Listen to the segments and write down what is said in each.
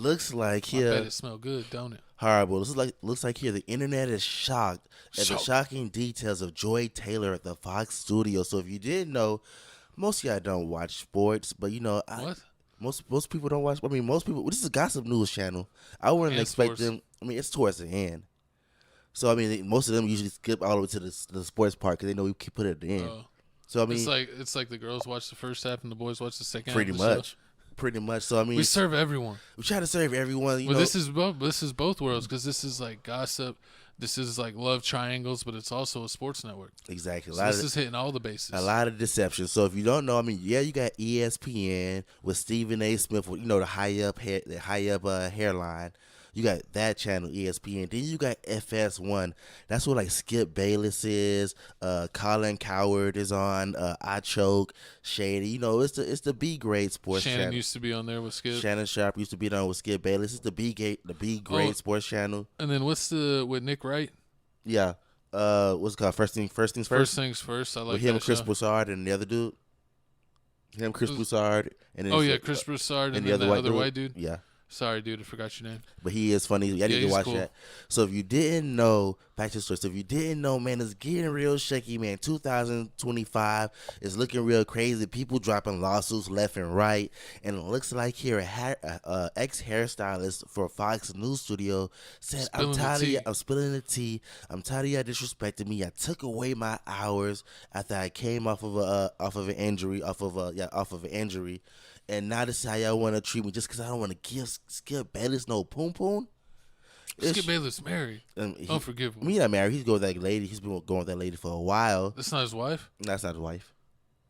Looks like I here. bet it smell good, don't it? Horrible. Looks like here the internet is shocked at the Shocked. shocking details of Joy Taylor at the Fox studio. So if you didn't know, most of y'all don't watch sports, but What? most people don't watch. I mean, most people. This is a gossip news channel. I wouldn't And expect sports. them. I mean, it's towards the end, so I mean, most of them usually skip all the way to the sports part because they know we can put it at the end. So I mean, it's like the girls watch the first half and the boys watch the second pretty half. Pretty much. So I mean, We serve everyone. we try to serve everyone. Well, this is both worlds because this is like gossip. This is like love triangles, but it's also a sports network. Exactly. So this is hitting all the bases. A lot of deception. So if you don't know, I mean, yeah, you got ESPN with Stephen A. Smith, with the high up hairline. You got that channel, ESPN. Then you got FS1. That's what like Skip Bayless is. Colin Coward is on. I Choke, Shady. It's the B grade sports Shannon channel. used to be on there with Skip. Shannon Sharp used to be on with Skip Bayless. It's the B grade sports channel. And then what's with Nick Wright? Yeah. What's it called? First things first. First things first. I like with him, that Chris show. Broussard, and the other dude. Chris Broussard, and then Chris Broussard, and then the other white dude. Yeah. Sorry, dude, I forgot your name. But he is funny. I need to watch cool. that. So if you didn't know, back to the story. So if you didn't know, man, it's getting real shaky, man. 2025 is looking real crazy. People dropping lawsuits left and right. And it looks like here a ex-hairstylist for Fox News Studio said, I'm spilling the tea. I'm tired of y'all disrespecting me. I took away my hours after I came off of an injury. And now this is how y'all want to treat me just because I don't want to give Skip Bayless no poom poom. Skip Bayless married. Don't forgive him. He's not married. He's going with that lady. He's been going with that lady for a while. That's not his wife? That's not his wife.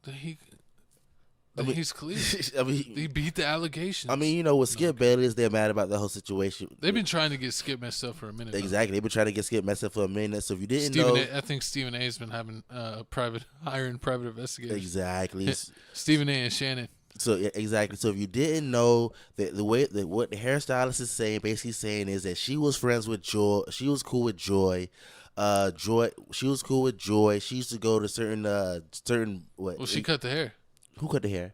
He's clean. He beat the allegations. I mean, with Skip Bayless, they're mad about the whole situation. They've been trying to get Skip messed up for a minute. Exactly. They've been trying to get Skip messed up for a minute. So if you didn't know. I think Stephen A. has been having hiring private investigators. Exactly. Stephen A. and Shannon. So yeah, exactly. So if you didn't know that what the hairstylist is saying, basically saying is that she was friends with Joy. She was cool with Joy. She was cool with Joy. She used to go to certain what? Well, she cut the hair. Who cut the hair?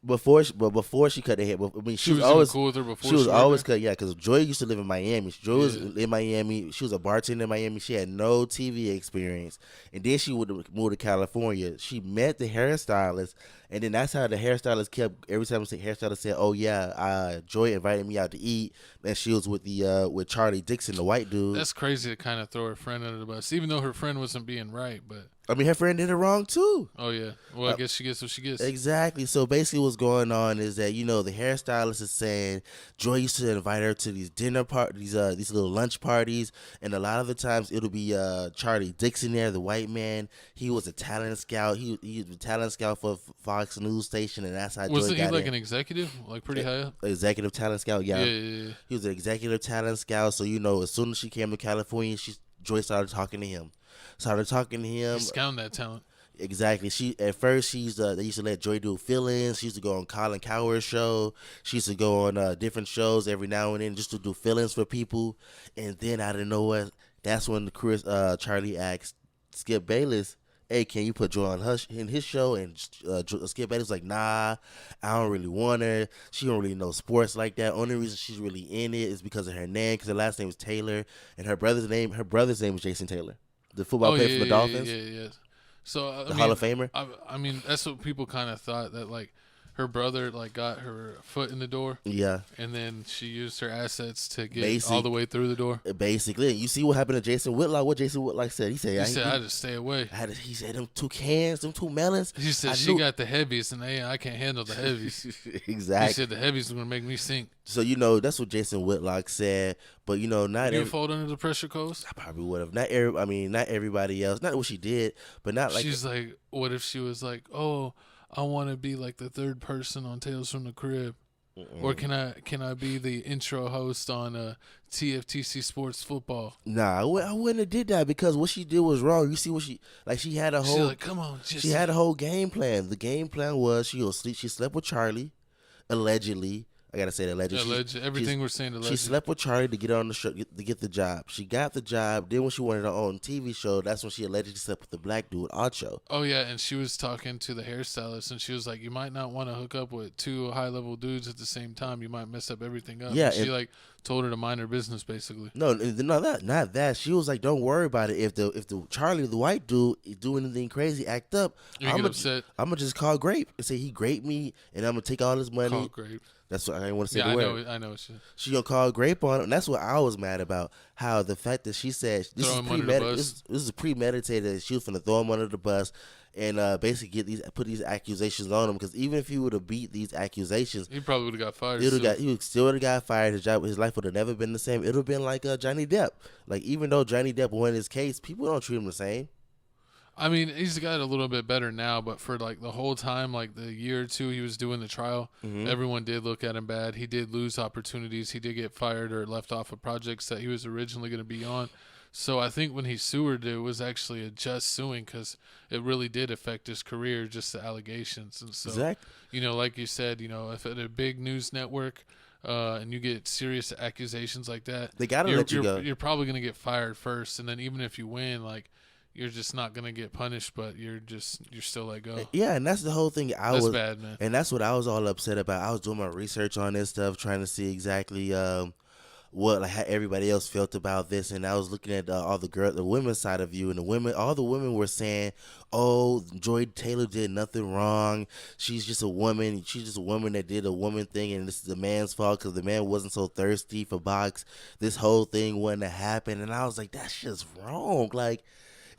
Before Before she cut her hair, I mean, she was always cool with her before. She was always cut, yeah, because Joy used to live in Miami. Joy was in Miami. She was a bartender in Miami. She had no TV experience, and then she would move to California. She met the hairstylist, and then that's how the hairstylist kept. Every time the hairstylist said, "Oh yeah, Joy invited me out to eat," and she was with with Charlie Dixon, the white dude. That's crazy to kind of throw her friend under the bus, even though her friend wasn't being right, but. I mean, her friend did it wrong too. Oh yeah. Well, I guess she gets what she gets. Exactly. So basically, what's going on is that the hairstylist is saying Joy used to invite her to these dinner parties, these little lunch parties, and a lot of the times it'll be Charlie Dixon there, the white man. He was a talent scout. He was a talent scout for Fox News station, and that's how Joy got Wasn't he like in. an executive, like pretty high up? Executive talent scout. Yeah. Yeah. He was an executive talent scout. So as soon as she came to California, Joy started talking to him. He's scouting that talent. Exactly. At first they used to let Joy do fill-ins. She used to go on Colin Coward's show. She used to go on different shows every now and then just to do fill-ins for people. And then out of nowhere, that's when Charlie asked Skip Bayless, "Hey, can you put Joy in his show?" And Skip Bayless was like, "Nah, I don't really want her. She don't really know sports like that. Only reason she's really in it is because of her name, because her last name is Taylor, and her brother's name is Jason Taylor, the football player for the Dolphins." Yeah. So the Hall of Famer. I mean, that's what people kind of thought, that like her brother like got her foot in the door. Yeah. And then she used her assets to get all the way through the door. Basically, you see what happened to Jason Whitlock. What Jason Whitlock said? He said, "I just stay away." He said, "Them two cans, them two melons." He said, "She got the heavies, and I can't handle the heavies." Exactly. He said the heavies are gonna make me sink. So that's what Jason Whitlock said. But not you fold under the pressure codes. I probably would have. Not everybody else. Not what she did, but not like. She's like, what if she was like, "Oh, I want to be like the third person on Tales from the Crib." Or can I be the intro host on TFTC Sports Football? Nah, I wouldn't have did that, because what she did was wrong. You see what she had a whole. She's like, come on, she had a whole game plan. The game plan was she slept with Charlie, allegedly. I gotta say alleged. Everything we're saying She alleged. slept with Charlie to get on the show, to get the job. She got the job. Then when she wanted her own TV show, that's when she allegedly slept with the black dude, Acho. Oh yeah, and she was talking to the hairstylist, and she was like, "You might not want to hook up with two high-level dudes at the same time. You might mess up everything up." Yeah, and she like told her to mind her business, basically. No, not that. She was like, "Don't worry about it. If the Charlie, the white dude, is doing anything crazy, act up, You get upset. I'm gonna just call Grape and say he raped me, and I'm gonna take all his money." Call Grape. That's what I didn't want to say. Yeah, the word. I know. She gonna call Grape on him. And that's what I was mad about. How the fact that she said this is premeditated. That she was gonna throw him under the bus and basically put these accusations on him. Because even if he would have beat these accusations, he probably would have got fired. He still would have got fired. His life would have never been the same. It would have been like Johnny Depp. Like even though Johnny Depp won his case, people don't treat him the same. I mean, he's got a little bit better now, but for like the whole time, like the year or two he was doing the trial, everyone did look at him bad. He did lose opportunities. He did get fired or left off of projects that he was originally going to be on. So I think when he sued, it was actually a just suing because it really did affect his career, just the allegations. And so, exactly. Like you said, if at a big news network and you get serious accusations like that, they got to let you go. You're probably going to get fired first. And then even if you win, like, you're just not gonna get punished, but you're still let go. Yeah, and that's the whole thing. That's bad, man. And that's what I was all upset about. I was doing my research on this stuff, trying to see exactly what how everybody else felt about this, and I was looking at all the women's side of view, and all the women were saying, "Oh, Joy Taylor did nothing wrong. She's just a woman. She's just a woman that did a woman thing, and this is the man's fault because the man wasn't so thirsty for box. This whole thing wouldn't have happened." And I was like, "That's just wrong." Like.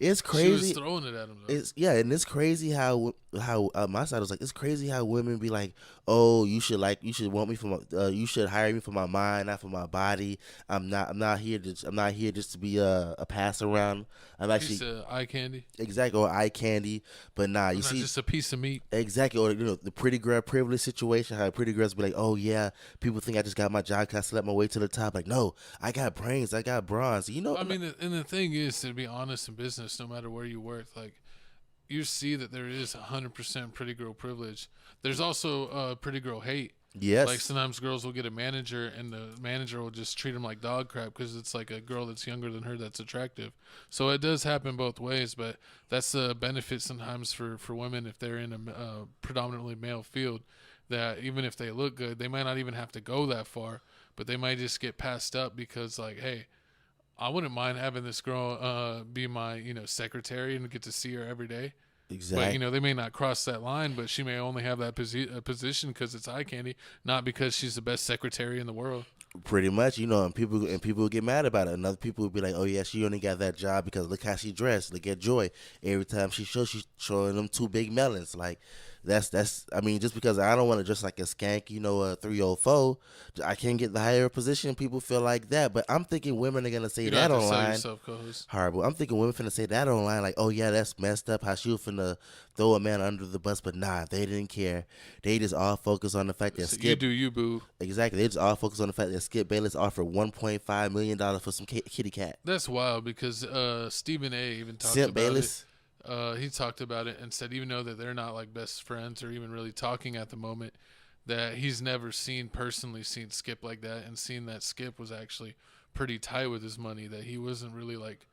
It's crazy. She was throwing it at him, though. And it's crazy how my side was like, it's crazy how women be like, "Oh, you should want me for my, you should hire me for my mind, not for my body. I'm not here just to be a pass around. I'm actually eye candy." Exactly, or eye candy. But nah, you see, just a piece of meat. Exactly, or the pretty girl privilege situation. How pretty girls be like, "Oh yeah, people think I just got my job because I slept my way to the top." Like, no, I got brains, I got bronze. I mean, and the thing is, to be honest in business, no matter where you work, like, you see that there is 100% pretty girl privilege. There's also pretty girl hate. Yes. Like sometimes girls will get a manager and the manager will just treat them like dog crap because it's like a girl that's younger than her that's attractive. So it does happen both ways, but that's a benefit sometimes for women if they're in a predominantly male field, that even if they look good, they might not even have to go that far, but they might just get passed up because, like, hey, I wouldn't mind having this girl be my, secretary and get to see her every day. Exactly. But, they may not cross that line, but she may only have that position because it's eye candy, not because she's the best secretary in the world. Pretty much, and people will get mad about it. And other people will be like, "Oh yeah, she only got that job because look how she dressed. Look at Joy. Every time she's showing them two big melons." Like, that's. I mean, just because I don't want to dress like a skank, a 304, I can't get the higher position. People feel like that, but I'm thinking women are gonna say that online. Horrible. I'm thinking women finna say that online, like, "Oh yeah, that's messed up." How she was finna throw a man under the bus, but nah, they didn't care. They just all focus on the fact that you do you, boo. Exactly. They just all focus on the fact that Skip Bayless offered $1.5 million for some kitty cat. That's wild because Stephen A. even talked Skip about Bayless. it. He talked about it and said even though that they're not like best friends or even really talking at the moment, that he's never personally seen Skip like that and seen that Skip was actually pretty tight with his money, that he wasn't really like,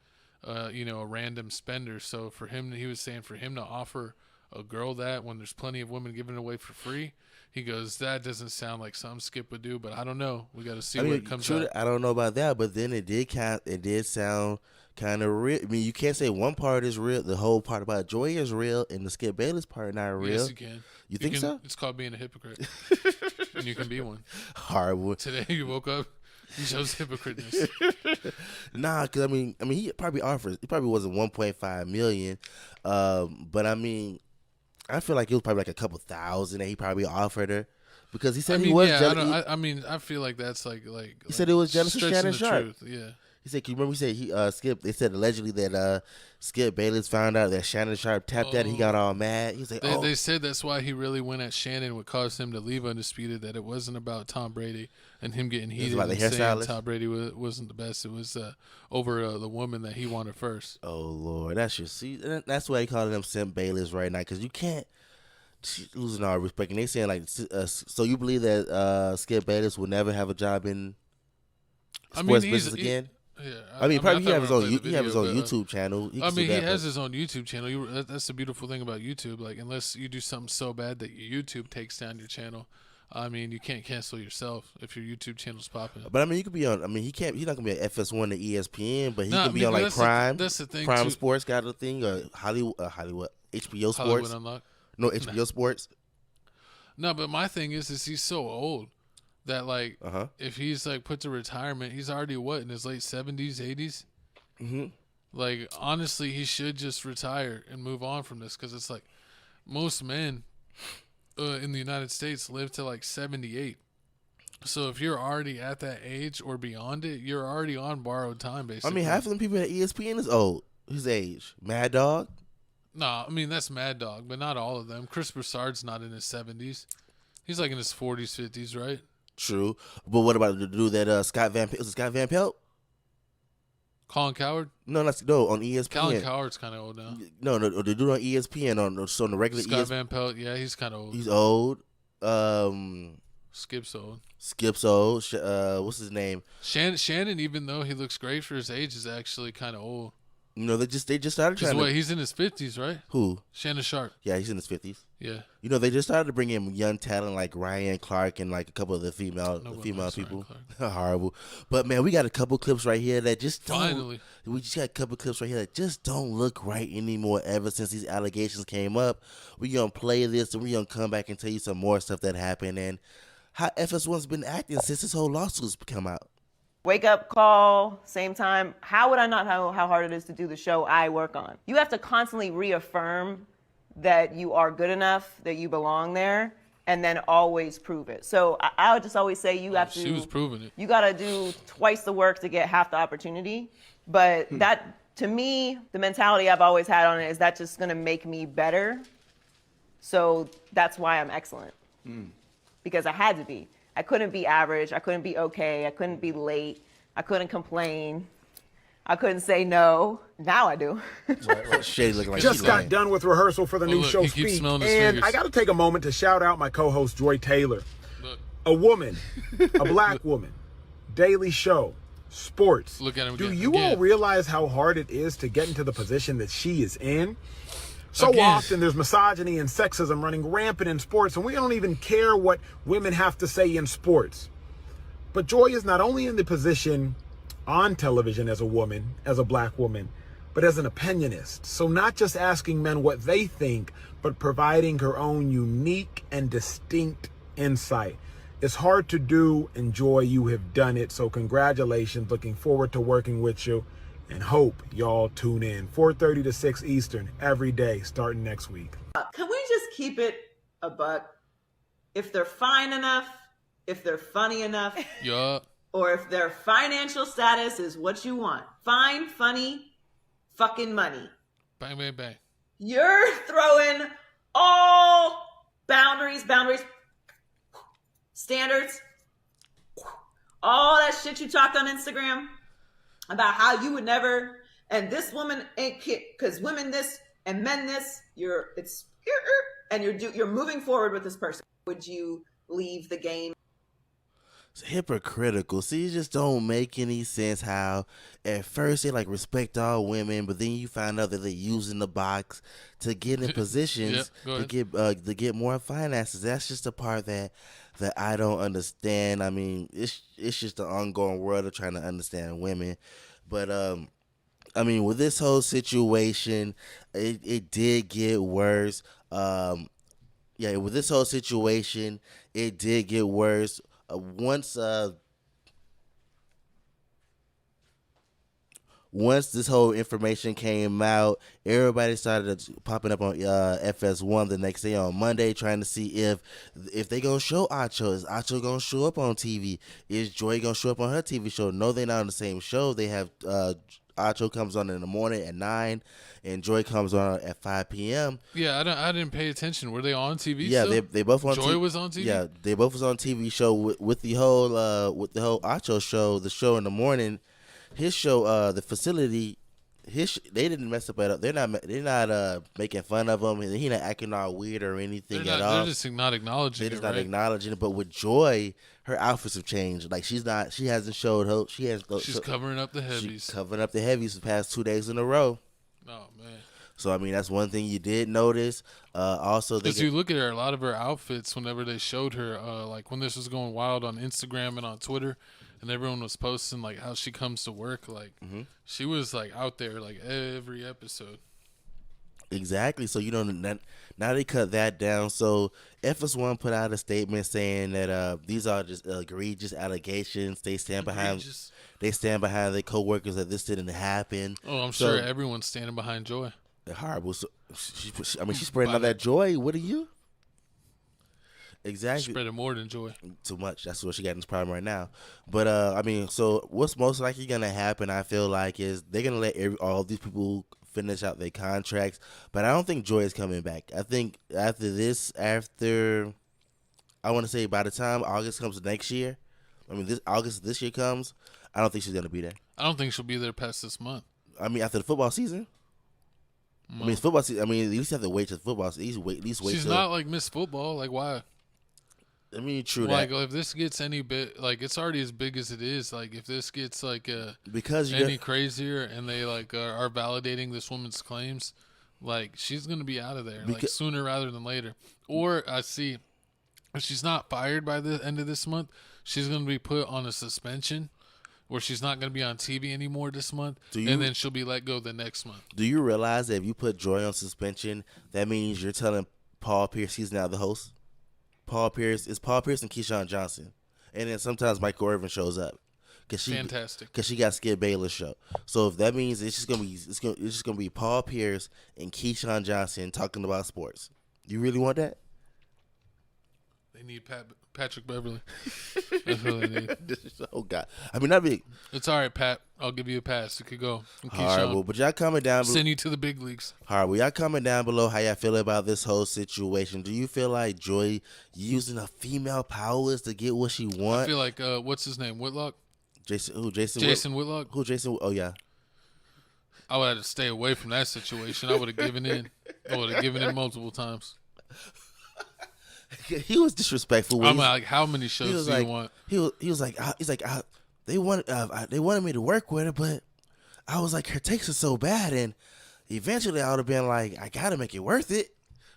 a random spender. So for him, he was saying for him to offer a girl that when there's plenty of women giving it away for free, he goes, that doesn't sound like something Skip would do, but I don't know. We got to see where it comes out. I don't know about that, but then it did sound kind of real. I mean, you can't say one part is real. The whole part about Joy is real, and the Skip Bayless part not real. Yes, you can. You think so? It's called being a hypocrite, and you can be one. Horrible. Today you woke up, you chose hypocriteness. Nah, because I mean, he probably wasn't 1.5 million, but I mean, I feel like it was probably like a couple thousand that he probably offered her. Because he said he was jealous. I feel like that's like he said it was jealous of Shannon Sharp. Yeah. He said, "You remember?" He said Skip. They said allegedly that Skip Bayless found out that Shannon Sharp tapped that. He got all mad. He was like, They said that's why he really went at Shannon. What caused him to leave Undisputed? That it wasn't about Tom Brady and him getting heated about and the saying Tom Brady wasn't the best. It was over the woman that he wanted first. Oh Lord, that's why he calling him Simp Bayless right now. Because you can't. She's losing all respect, and they saying like, so you believe that Skip Bayless will never have a job in I mean, sports business again? Yeah, I mean, probably I he have his own. video, He have his own but, YouTube channel. I mean, he has his own YouTube channel. That's the beautiful thing about YouTube. Like, unless you do something so bad that your YouTube takes down your channel, I mean, you can't cancel yourself if your YouTube channel's popping. But I mean, you could be on. I mean, he can't. He's not gonna be at FS1 or ESPN, but he No, can be on like Prime. That's the thing. Prime too. Sports got a thing. Hollywood, HBO Sports. Hollywood Unlocked. No, HBO Sports. No, but my thing is he's so old that like if he's like put to retirement, he's already what in his late 70s, 80s. Mm-hmm. Like honestly, he should just retire and move on from this because it's like most men in the United States live to like 78. So if you're already at that age or beyond it, you're already on borrowed time, basically. I mean, half of them people at ESPN is old. His age, Mad Dog. No, I mean that's Mad Dog, but not all of them. Chris Broussard's not in his 70s. He's like in his 40s, 50s, right? True, but what about the dude that Scott Van? Is it Scott Van Pelt? Colin Cowherd? No, on ESPN. Colin Cowherd's kind of old now. No, the dude on ESPN on the regular Scott Van Pelt, yeah, he's kind of old. He's old. Skip's old. What's his name? Shannon, even though he looks great for his age, is actually kind of old. You know, they just started trying to. He's in his 50s, right? Who? Shannon Sharp. Yeah, he's in his 50s. Yeah. You know, they just started to bring in young talent like Ryan Clark and like a couple of the female people. Horrible. But man, we got a couple clips right here that just don't. Finally. We just got a couple clips right here that just don't look right anymore ever since these allegations came up. We gonna play this and we gonna come back and tell you some more stuff that happened and how FS1's been acting since this whole lawsuit's come out. Wake up call, same time. How would I not know how hard it is to do the show I work on? You have to constantly reaffirm that you are good enough, that you belong there, and then always prove it. So I would just always say you have to. She was proving it. You got to do twice the work to get half the opportunity. But that, to me, the mentality I've always had on it is that's just going to make me better. So that's why I'm excellent. Because I had to be. I couldn't be average. I couldn't be okay. I couldn't be late. I couldn't complain. I couldn't say no. Now I do. Shady looking like Just got done with rehearsal for the new look, show he keeps Speak, smelling his and fingers. I got to take a moment to shout out my co-host Joy Taylor, Look. a woman, a black woman, daily show, sports. Look at him Do again. you all realize how hard it is to get into the position that she is in? So Again. often there's misogyny and sexism running rampant in sports, and we don't even care what women have to say in sports. But Joy is not only in the position on television as a woman, as a black woman, but as an opinionist. So not just asking men what they think, but providing her own unique and distinct insight. It's hard to do, and Joy, you have done it. So congratulations. Looking forward to working with you. And hope y'all tune in 4:30 to 6 Eastern every day starting next week. Can we just keep it a buck? If they're fine enough, if they're funny enough, Yeah. or if their financial status is what you want. Fine, funny, fucking money. Bang, bang, bang. You're throwing all boundaries, standards, all that shit you talked on Instagram about how you would never, and this woman ain't because women this and men this. You're moving forward with this person. Would you leave the game? It's hypocritical. See, it just don't make any sense how at first they like respect all women, but then you find out that they're using the box to get in positions to get more finances. That's just the part that I don't understand. I mean, it's just the ongoing world of trying to understand women. But I mean, with this whole situation, it did get worse. With this whole situation, it did get worse. Once this whole information came out, everybody started popping up on FS1 the next day on Monday, trying to see if they gonna show Acho. Is Acho gonna show up on TV? Is Joy gonna show up on her TV show? No, they're not on the same show. They have Acho comes on in the morning at 9, and Joy comes on at 5 p.m. Yeah, I didn't pay attention. Were they on TV? Yeah, still? they both on. Joy was on TV. Yeah, they both was on TV show with the whole Acho show. The show in the morning, his show, the facility, They didn't mess up at all. They're not making fun of him. He not acting all weird or anything at all. They're just not acknowledging They're it, just not right? acknowledging it. But with Joy, her outfits have changed. Like she hasn't showed hope. She's covering up the heavies. She's covering up the heavies the past 2 days in a row. Oh man. So I mean that's one thing you did notice. Also, Because you look at her, a lot of her outfits, whenever they showed her, like when this was going wild on Instagram and on Twitter, and everyone was posting like how she comes to work, like she was like out there like every episode. Exactly. So now they cut that down. So FS1 put out a statement saying that these are just egregious allegations. They stand behind their coworkers that this didn't happen. Oh, I'm sure everyone's standing behind Joy. Horrible. So she's spreading all that joy. What are you? Exactly. Spreading more than Joy. Too much. That's what she got in this problem right now. But I mean, so what's most likely gonna happen? I feel like is they're gonna let all these people finish out their contracts. But I don't think Joy is coming back. I think after I want to say by the time August comes next year, I mean this August this year comes, I don't think she's gonna be there. I don't think she'll be there past this month. I mean after the football season. I mean, it's football season. I mean, at least you have to wait till football season. At least wait. She's not like Miss Football. Like, why? I mean, true like, that. if this gets any bit, like, it's already as big as it is. Like, if this gets, like, because any crazier and they, like, are validating this woman's claims, like, she's going to be out of there, like, sooner rather than later. Or, I see, if she's not fired by the end of this month, she's going to be put on a suspension where she's not going to be on TV anymore this month, and then she'll be let go the next month. Do you realize that if you put Joy on suspension, that means you're telling Paul Pierce he's now the host? Paul Pierce and Keyshawn Johnson, and then sometimes Michael Irvin shows up because she got Skip Bayless show. So if that means it's just gonna be Paul Pierce and Keyshawn Johnson talking about sports. You really want that? They need Patrick Beverly. That's what they need. Oh God! I mean, that'd be. It's all right, Pat. I'll give you a pass. You could go. Horrible, but y'all comment down below. Send you to the big leagues. Horrible. Y'all comment down below how y'all feel about this whole situation. Do you feel like Joy using her female powers to get what she wants? I feel like what's his name? Whitlock. Jason Whitlock. Who Jason? Oh yeah. I would have to stay away from that situation. I would have given in. I would have given in multiple times. He was disrespectful. I'm like, how many shows do you want? He was like, they wanted me to work with her, but I was like, her takes are so bad, and eventually I would have been like, I gotta make it worth it.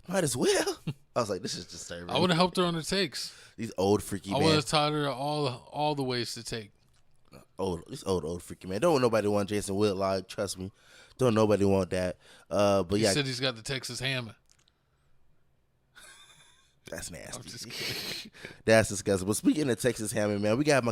Might as well. I was like, this is disturbing. I would have helped her on her takes. These old freaky men. I would have taught her all the ways to take. These old freaky man. Don't nobody want Jason Whitlock. Trust me. Don't nobody want that. But he yeah, said he's got the Texas hammer. That's nasty. I'm just kidding. That's disgusting. But speaking of Texas Hammer, man, we got my